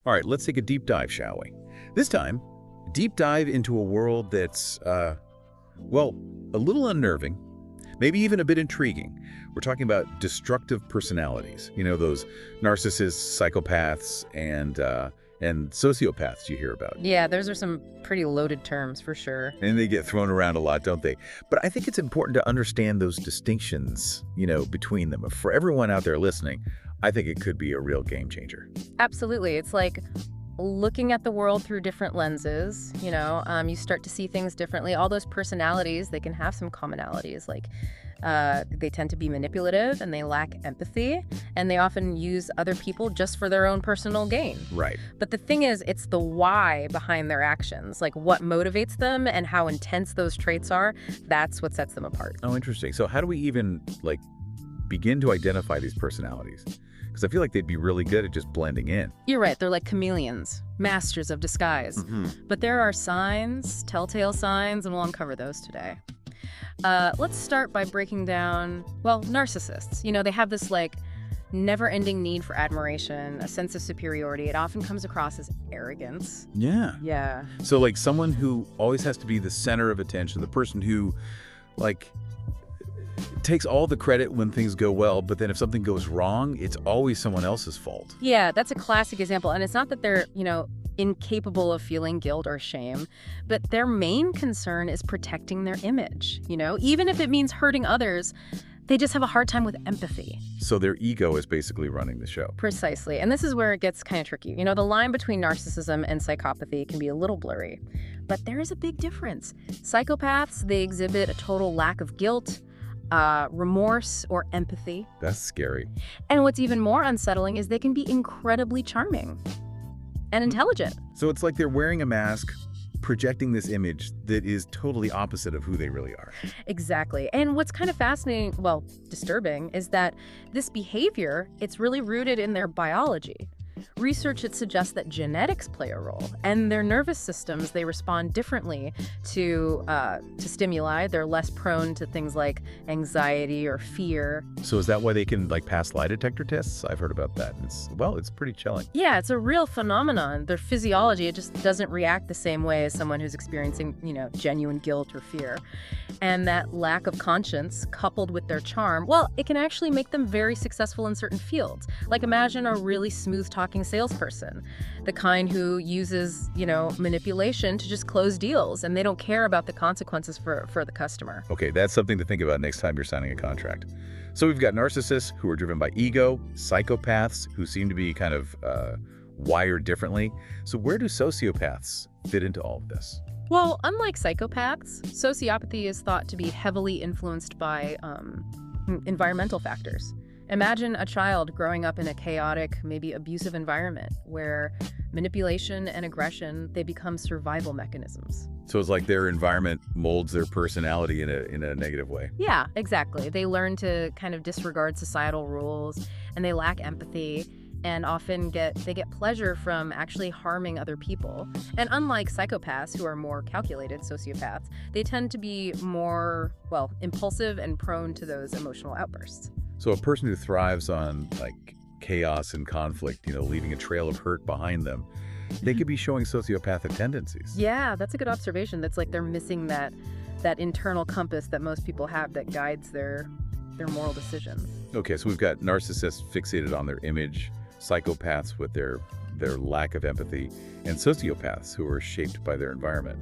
All right, let's take a deep dive, shall we? This time, deep dive into a world that's, well, a little unnerving, maybe even a bit intriguing. We're talking about destructive personalities. You know, those narcissists, psychopaths, and sociopaths you hear about. Yeah, those are some pretty loaded terms for sure. And they get thrown around a lot, don't they? But I think it's important to understand those distinctions, you know, between them. For everyone out there listening, I think it could be a real game changer. Absolutely. It's like looking at the world through different lenses, you know, you start to see things differently. All those personalities, they can have some commonalities, like they tend to be manipulative and they lack empathy, and they often use other people just for their own personal gain. Right. But the thing is, it's the why behind their actions, like what motivates them and how intense those traits are. That's what sets them apart. Oh, interesting. So how do we even, like, begin to identify these personalities? Because I feel like they'd be really good at just blending in. You're right. They're like chameleons, masters of disguise. But there are signs, telltale signs, and we'll uncover those today. Let's start by breaking down, well, narcissists. You know, they have this, like, never-ending need for admiration, a sense of superiority. It often comes across as arrogance. Yeah. Yeah. So, like, someone who always has to be the center of attention, the person who, like, takes all the credit when things go well, but then if something goes wrong, it's always someone else's fault. Yeah, that's a classic example. And it's not that they're, you know, incapable of feeling guilt or shame, but their main concern is protecting their image. You know, even if it means hurting others, they just have a hard time with empathy. So their ego is basically running the show. Precisely. And this is where it gets kind of tricky. You know, the line between narcissism and psychopathy can be a little blurry, but there is a big difference. Psychopaths, they exhibit a total lack of guilt, remorse, or empathy. That's scary. And what's even more unsettling is they can be incredibly charming and intelligent. So it's like they're wearing a mask, projecting this image that is totally opposite of who they really are. Exactly. And what's kind of fascinating, well, disturbing, is that this behavior, it's really rooted in their biology. Research, it suggests that genetics play a role, and their nervous systems, they respond differently to stimuli. They're less prone to things like anxiety or fear. So is that why they can, like, pass lie detector tests? I've heard about that. It's pretty chilling. Yeah, it's a real phenomenon. Their physiology, it just doesn't react the same way as someone who's experiencing, you know, genuine guilt or fear. And that lack of conscience, coupled with their charm, well, it can actually make them very successful in certain fields. Like, imagine a really smooth-talking salesperson, the kind who uses, you know, manipulation to just close deals, and they don't care about the consequences for the customer. Okay, that's something to think about next time you're signing a contract. So we've got narcissists who are driven by ego, psychopaths who seem to be kind of wired differently. So where do sociopaths fit into all of this? Well, unlike psychopaths, sociopathy is thought to be heavily influenced by environmental factors. Imagine a child growing up in a chaotic, maybe abusive environment where manipulation and aggression, they become survival mechanisms. So it's like their environment molds their personality in a negative way. Yeah, exactly. They learn to kind of disregard societal rules, and they lack empathy, and often get pleasure from actually harming other people. And unlike psychopaths, who are more calculated, sociopaths, they tend to be more, well, impulsive and prone to those emotional outbursts. So a person who thrives on, like, chaos and conflict, you know, leaving a trail of hurt behind them, they could be showing sociopathic tendencies. Yeah, that's a good observation. That's like they're missing that internal compass that most people have that guides their moral decisions. Okay, so we've got narcissists fixated on their image, psychopaths with their lack of empathy, and sociopaths who are shaped by their environment.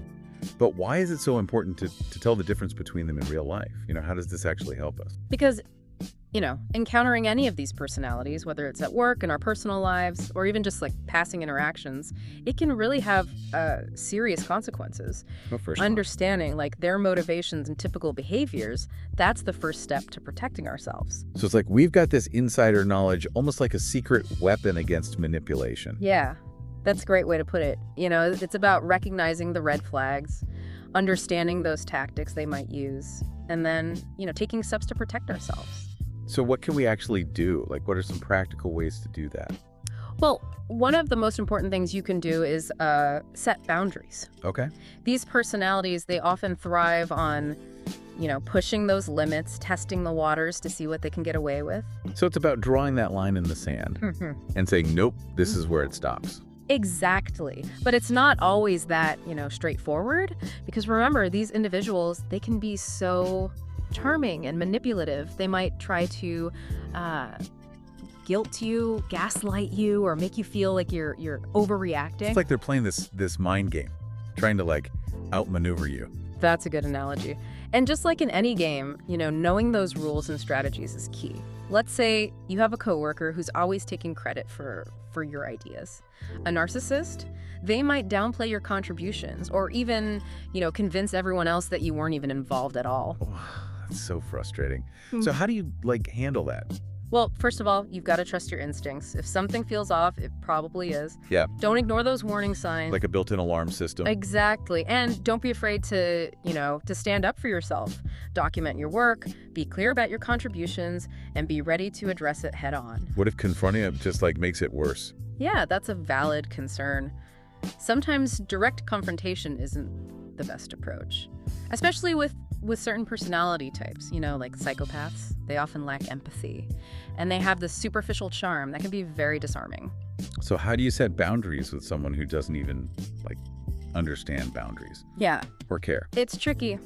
But why is it so important to tell the difference between them in real life? You know, how does this actually help us? Because, you know, encountering any of these personalities, whether it's at work, in our personal lives, or even just like passing interactions, it can really have serious consequences. Oh, for sure. Understanding like their motivations and typical behaviors, that's the first step to protecting ourselves. So it's like we've got this insider knowledge, almost like a secret weapon against manipulation. Yeah, that's a great way to put it. You know, it's about recognizing the red flags, understanding those tactics they might use, and then, you know, taking steps to protect ourselves. So what can we actually do? Like, what are some practical ways to do that? Well, one of the most important things you can do is set boundaries. Okay. These personalities, they often thrive on, you know, pushing those limits, testing the waters to see what they can get away with. So it's about drawing that line in the sand and saying, nope, this is where it stops. Exactly. But it's not always that, straightforward. Because remember, these individuals, they can be so charming and manipulative. They might try to guilt you, gaslight you, or make you feel like you're overreacting. It's like they're playing this mind game, trying to like outmaneuver you. That's a good analogy. And just like in any game, knowing those rules and strategies is key. Let's say you have a coworker who's always taking credit for your ideas. A narcissist, they might downplay your contributions or even, convince everyone else that you weren't even involved at all. Oh, that's so frustrating. So how do you handle that? Well, first of all, you've got to trust your instincts. If something feels off, it probably is. Yeah. Don't ignore those warning signs. Like a built-in alarm system. Exactly. And don't be afraid to, to stand up for yourself. Document your work, be clear about your contributions, and be ready to address it head on. What if confronting it just makes it worse? Yeah, that's a valid concern. Sometimes direct confrontation isn't the best approach, especially with certain personality types, like psychopaths. They often lack empathy, and they have this superficial charm that can be very disarming. So how do you set boundaries with someone who doesn't even, understand boundaries? Yeah. Or care? It's tricky,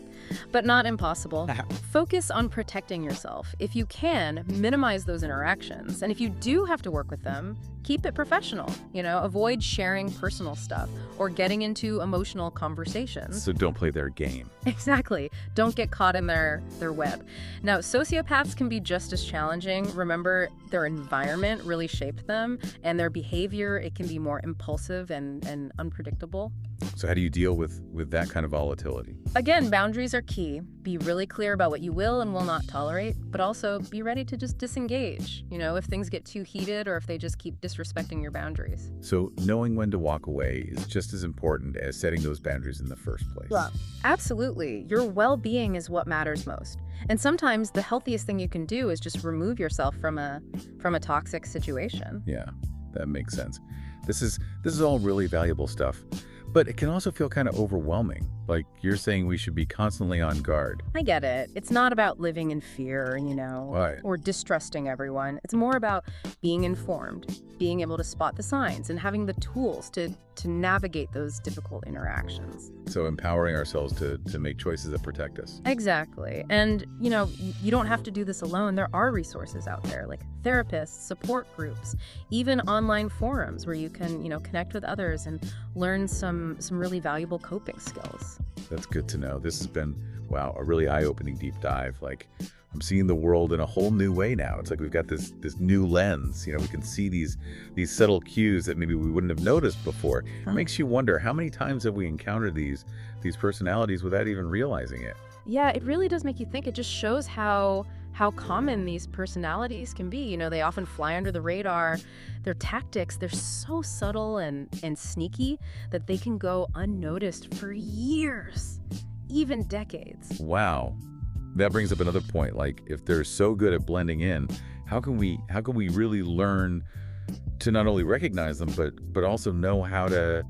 but not impossible. Focus on protecting yourself. If you can, minimize those interactions. And if you do have to work with them, keep it professional. Avoid sharing personal stuff or getting into emotional conversations. So don't play their game. Exactly. Don't get caught in their web. Now, sociopaths can be just as challenging. Remember, their environment really shaped them, and their behavior, it can be more impulsive and unpredictable. So how do you deal with that kind of volatility? Again, boundaries are key. Be really clear about what you will and will not tolerate, but also be ready to just disengage, if things get too heated or if they just keep disrespecting your boundaries. So knowing when to walk away is just as important as setting those boundaries in the first place. Well, absolutely. Your well-being is what matters most. And sometimes the healthiest thing you can do is just remove yourself from a toxic situation. Yeah, that makes sense. This is all really valuable stuff. But it can also feel kind of overwhelming. Like you're saying we should be constantly on guard. I get it. It's not about living in fear, Right. or distrusting everyone. It's more about being informed, being able to spot the signs, and having the tools to navigate those difficult interactions. So empowering ourselves to make choices that protect us. Exactly. And, you don't have to do this alone. There are resources out there like therapists, support groups, even online forums where you can, connect with others and learn some really valuable coping skills. That's good to know. This has been, wow, a really eye-opening deep dive. I'm seeing the world in a whole new way now. It's like we've got this new lens. We can see these subtle cues that maybe we wouldn't have noticed before. It makes you wonder, how many times have we encountered these personalities without even realizing it? Yeah, it really does make you think. It just shows how common these personalities can be. They often fly under the radar. Their tactics, they're so subtle and sneaky that they can go unnoticed for years, even decades. Wow. That brings up another point. If they're so good at blending in, how can we really learn to not only recognize them, but also know how to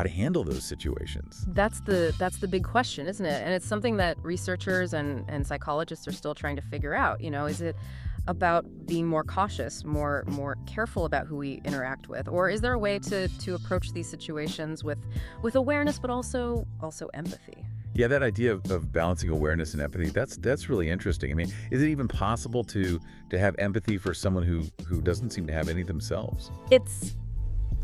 handle those situations? That's the big question, isn't it? And it's something that researchers and psychologists are still trying to figure out. Is it about being more cautious, more careful about who we interact with, or is there a way to approach these situations with awareness, but also empathy? Yeah, that idea of balancing awareness and empathy, that's really interesting. I mean, is it even possible to have empathy for someone who doesn't seem to have any themselves?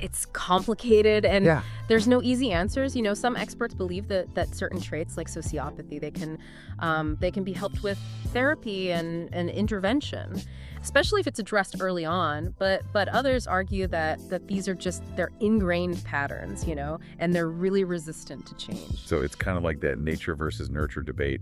It's complicated, and yeah. There's no easy answers. Some experts believe that certain traits like sociopathy, they can be helped with therapy and intervention, especially if it's addressed early on. But others argue that these are just their ingrained patterns, and they're really resistant to change. So it's kind of like that nature versus nurture debate,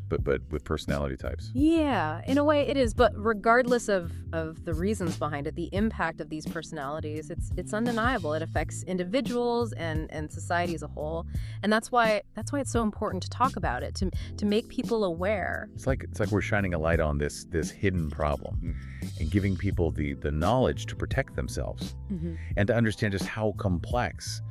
but with personality types. Yeah, in a way it is. But regardless of the reasons behind it, the impact of these personalities, it's undeniable. It affects individuals and society as a whole. And that's why it's so important to talk about it, to make people aware. It's like we're shining a light on this hidden problem and giving people the knowledge to protect themselves and to understand just how complex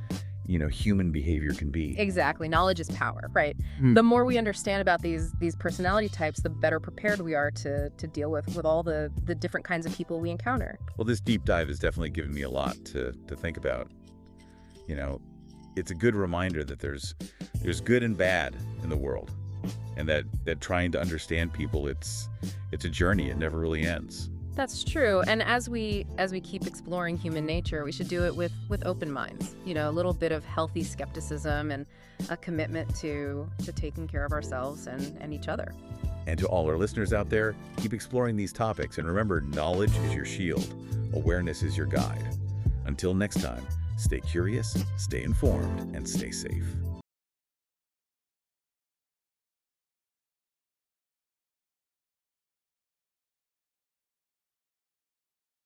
human behavior can be. Exactly. Knowledge is power, right? The more we understand about these personality types, the better prepared we are to deal with all the different kinds of people we encounter. Well, this deep dive has definitely given me a lot to think about. You know, it's a good reminder that there's good and bad in the world, and that trying to understand people, it's a journey. It never really ends. That's true. And as we keep exploring human nature, we should do it with open minds. You know, a little bit of healthy skepticism and a commitment to taking care of ourselves and each other. And to all our listeners out there, keep exploring these topics, and remember, knowledge is your shield, awareness is your guide. Until next time, stay curious, stay informed, and stay safe.